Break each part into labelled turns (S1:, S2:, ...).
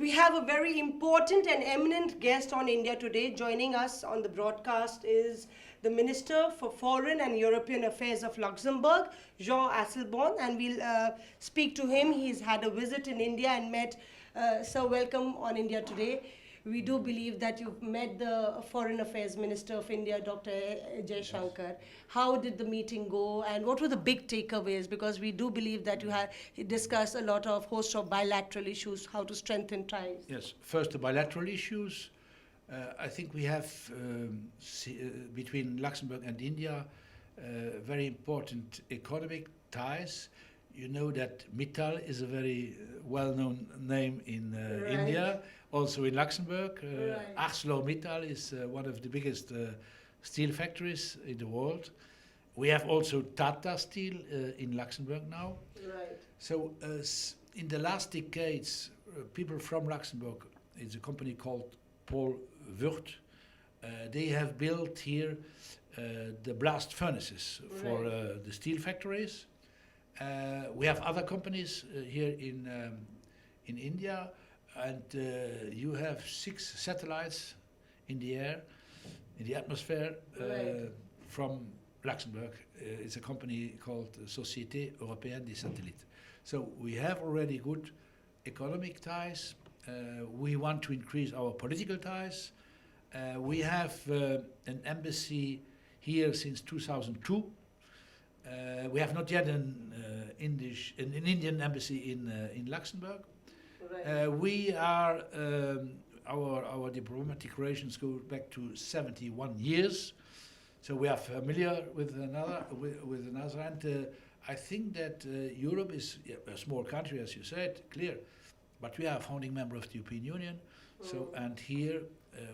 S1: We have a very important and eminent guest on India today. Joining us on the broadcast is the Minister for Foreign and European Affairs of Luxembourg, Jean Asselborn, and we'll speak to him. He's had a visit in India and met, Sir, welcome on India today. We do believe that you've met the Foreign Affairs Minister of India, Dr. Jaishankar. Yes. How did the meeting go, and what were the big takeaways? Because we do believe that you had discussed a lot of host of bilateral issues, how to strengthen ties.
S2: Yes, first the bilateral issues. I think we have between Luxembourg and India very important economic ties. You know that Mittal is a very well-known name in India, also in Luxembourg. ArcelorMittal is one of the biggest steel factories in the world. We have also Tata Steel in Luxembourg now.
S1: Right.
S2: So in the last decades, people from Luxembourg, it's a company called Paul Wurth, they have built here the blast furnaces for the steel factories. We have other companies here in India, and you have 6 satellites in the air, in the atmosphere, from Luxembourg. It's a company called Société Européenne des Satellites. So we have already good economic ties. We want to increase our political ties. We have an embassy here since 2002. We have not yet an Indian embassy in Luxembourg. We are our diplomatic relations go back to 71 years, so we are familiar with another. And I think that Europe is a small country, as you said, clear, but we are a founding member of the European Union. So and here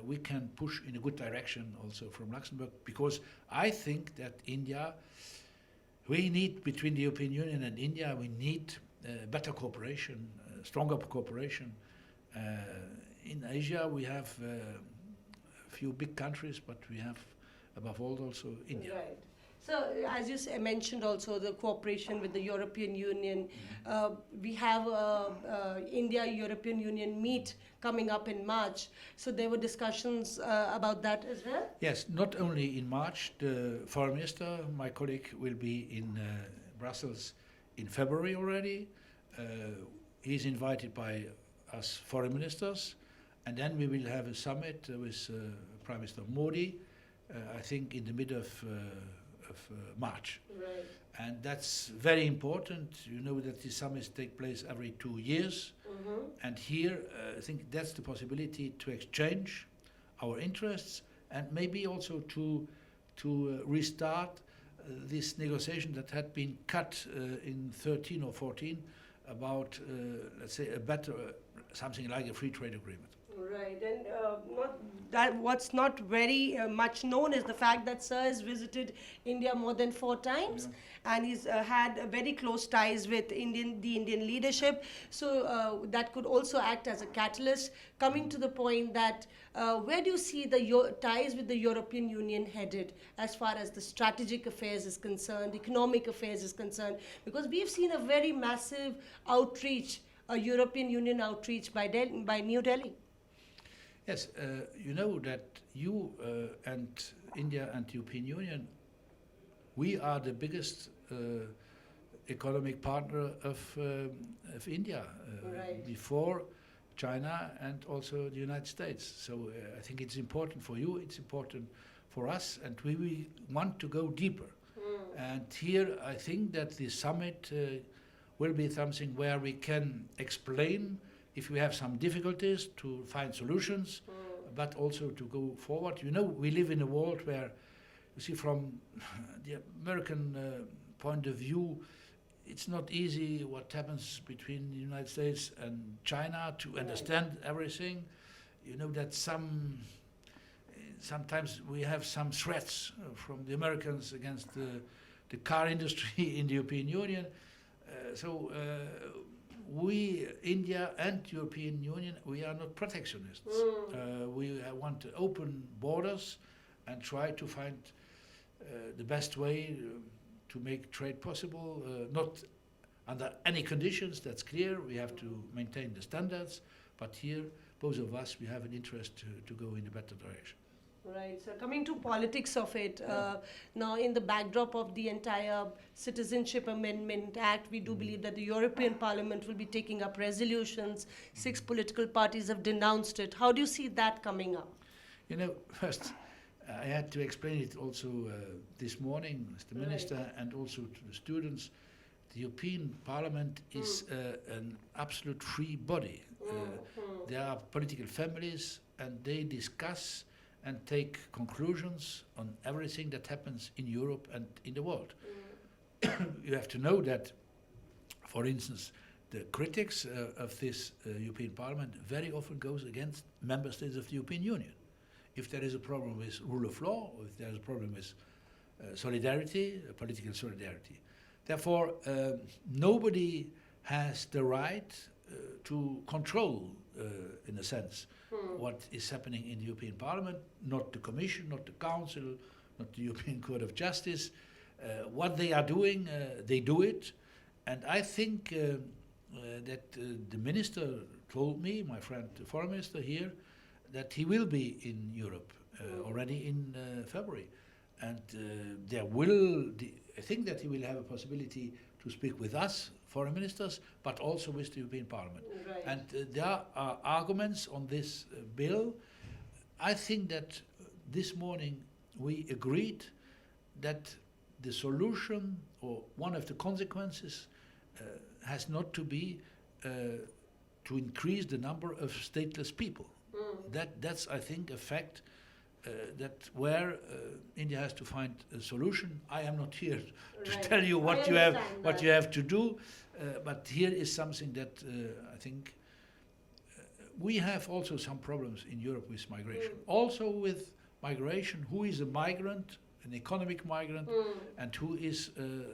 S2: we can push in a good direction also from Luxembourg, because I think that India. We need, between the European Union and India, we need better cooperation, stronger cooperation. In Asia, we have a few big countries, but we have, above all, also India.
S1: Right. So, as you mentioned also, the cooperation with the European Union. We have India-European Union meet coming up in March. So there were discussions about that as well?
S2: Yes, not only in March. The Foreign Minister, my colleague, will be in Brussels in February already. He's invited by us foreign ministers. And then we will have a summit with Prime Minister Modi, I think in the middle of March.
S1: Right.
S2: And that's very important. You know that these summits take place every 2 years. And here I think that's the possibility to exchange our interests and maybe also to restart this negotiation that had been cut in 13 or 14 about, let's say, a better, something like a free trade agreement.
S1: Right, and what's not very much known is the fact that Sir has visited India more than 4 times, and he's had very close ties with the Indian leadership. So that could also act as a catalyst. Coming to the point that where do you see the ties with the European Union headed as far as the strategic affairs is concerned, economic affairs is concerned? Because we've seen a very massive outreach, a European Union outreach by New Delhi.
S2: Yes, you know that you and India and the European Union, we are the biggest economic partner of India, before China and also the United States. So I think it's important for you, it's important for us, and we want to go deeper. And here I think that the summit will be something where we can explain if we have some difficulties to find solutions, but also to go forward. You know, we live in a world where, you see, from the American point of view, it's not easy what happens between the United States and China to understand everything. You know that sometimes we have some threats from the Americans against the car industry in the European Union. We, India and European Union, we are not protectionists. We want to open borders and try to find the best way to make trade possible, not under any conditions, that's clear. We have to maintain the standards, But here, both of us, we have an interest to go in a better direction.
S1: Right. So coming to politics of it, now in the backdrop of the entire Citizenship Amendment Act, we do believe that the European Parliament will be taking up resolutions. 6 political parties have denounced it. How do you see that coming up?
S2: You know, first, I had to explain it also this morning, Mr. Minister, and also to the students. The European Parliament is an absolute free body. There are political families, and they discuss and take conclusions on everything that happens in Europe and in the world. You have to know that, for instance, the critics of this European Parliament very often goes against member states of the European Union. If there is a problem with rule of law, or if there is a problem with solidarity, political solidarity. Therefore, nobody has the right to control, in a sense, what is happening in the European Parliament, not the Commission, not the Council, not the European Court of Justice. What they are doing, they do it. And I think that the minister told me, my friend, the foreign minister here, that he will be in Europe already in February. And I think that he will have a possibility to speak with us, foreign ministers, but also with the European Parliament.
S1: Right.
S2: And there are arguments on this bill. I think that this morning we agreed that the solution, or one of the consequences, has not to be to increase the number of stateless people. That's, I think, a fact that where India has to find a solution. I am not here to tell you what you have to do, but here is something that I think we have also some problems in Europe with migration. Also with migration, who is a migrant, an economic migrant, and who is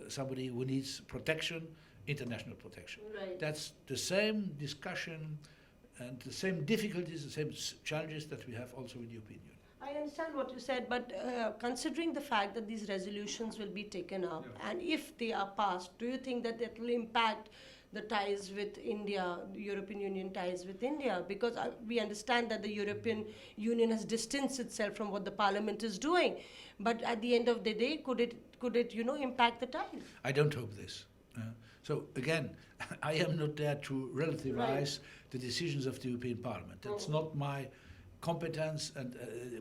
S2: somebody who needs protection, international protection.
S1: Right.
S2: That's the same discussion and the same difficulties, the same challenges that we have also in the European Union.
S1: I understand what you said, but considering the fact that these resolutions will be taken up, and if they are passed, do you think that it will impact the ties with India, the European Union ties with India? Because we understand that the European Union has distanced itself from what the Parliament is doing, but at the end of the day, could it impact the ties?
S2: I don't hope this. So again, I am not there to relativize the decisions of the European Parliament. That's not my competence, and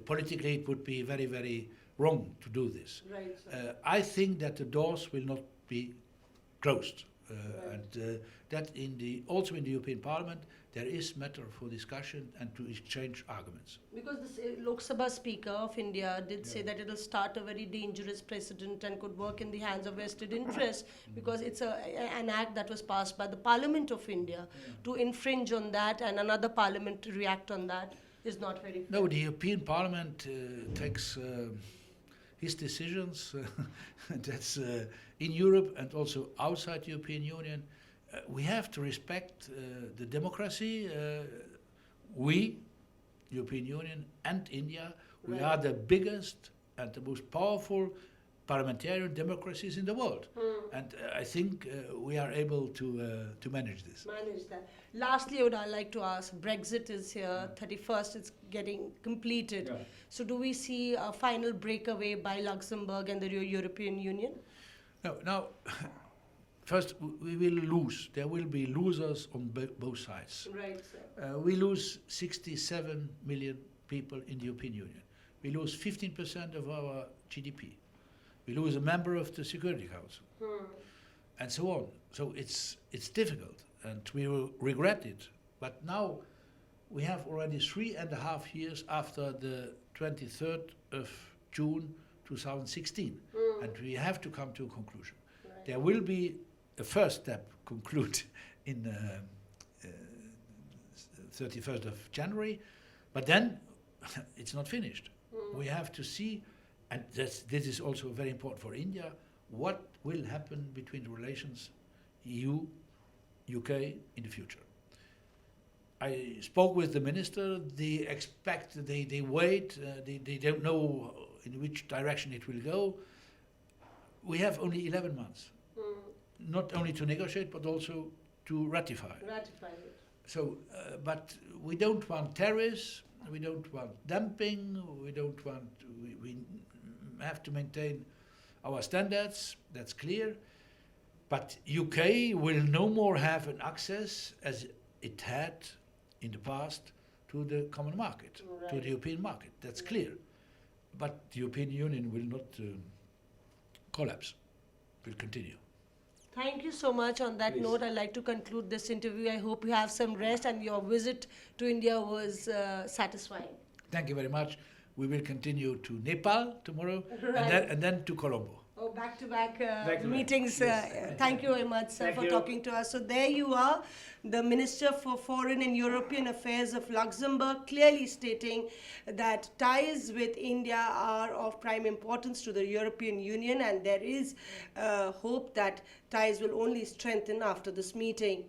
S2: politically it would be very, very wrong to do this.
S1: Right.
S2: I think that the doors will not be closed, and that also in the European Parliament there is matter for discussion and to exchange arguments.
S1: Because the Lok Sabha Speaker of India did say that it will start a very dangerous precedent and could work in the hands of vested interests, because it's an act that was passed by the Parliament of India. To infringe on that and another parliament to react on that is not very fair.
S2: No, the European Parliament takes his decisions. That's in Europe and also outside the European Union. We have to respect the democracy. We, European Union and India, we are the biggest and the most powerful parliamentarian democracies in the world. And I think we are able to manage this.
S1: Manage that. Lastly, I would like to ask, Brexit is here, 31st it's getting completed. So do we see a final breakaway by Luxembourg and the European Union?
S2: No, now, first we will lose. There will be losers on both sides.
S1: Right, sir.
S2: We lose 67 million people in the European Union. We lose 15% of our GDP. We lose a member of the Security Council, and so on. So it's difficult, and we will regret it. But now we have already 3.5 years after the 23rd of June 2016, and we have to come to a conclusion.
S1: Right.
S2: There will be a first step concluded in 31st of January, but then it's not finished. We have to see. And this is also very important for India. What will happen between the relations EU, UK in the future? I spoke with the minister. They expect, they wait. They don't know in which direction it will go. We have only 11 months, not only to negotiate but also to ratify.
S1: Ratify it.
S2: But we don't want terrorists. We don't want dumping. We have to maintain our standards. That's clear. But UK will no more have an access as it had in the past to the common market, to the European market. That's clear. But the European Union will not collapse. Will continue.
S1: Thank you so much. On that note, I'd like to conclude this interview. I hope you have some rest and your visit to India was satisfying.
S2: Thank you very much. We will continue to Nepal tomorrow and then to Colombo.
S1: Oh, back-to-back meetings.
S2: Yes.
S1: Thank you very much, sir, for talking to us. So there you are, the Minister for Foreign and European Affairs of Luxembourg, clearly stating that ties with India are of prime importance to the European Union, and there is hope that ties will only strengthen after this meeting.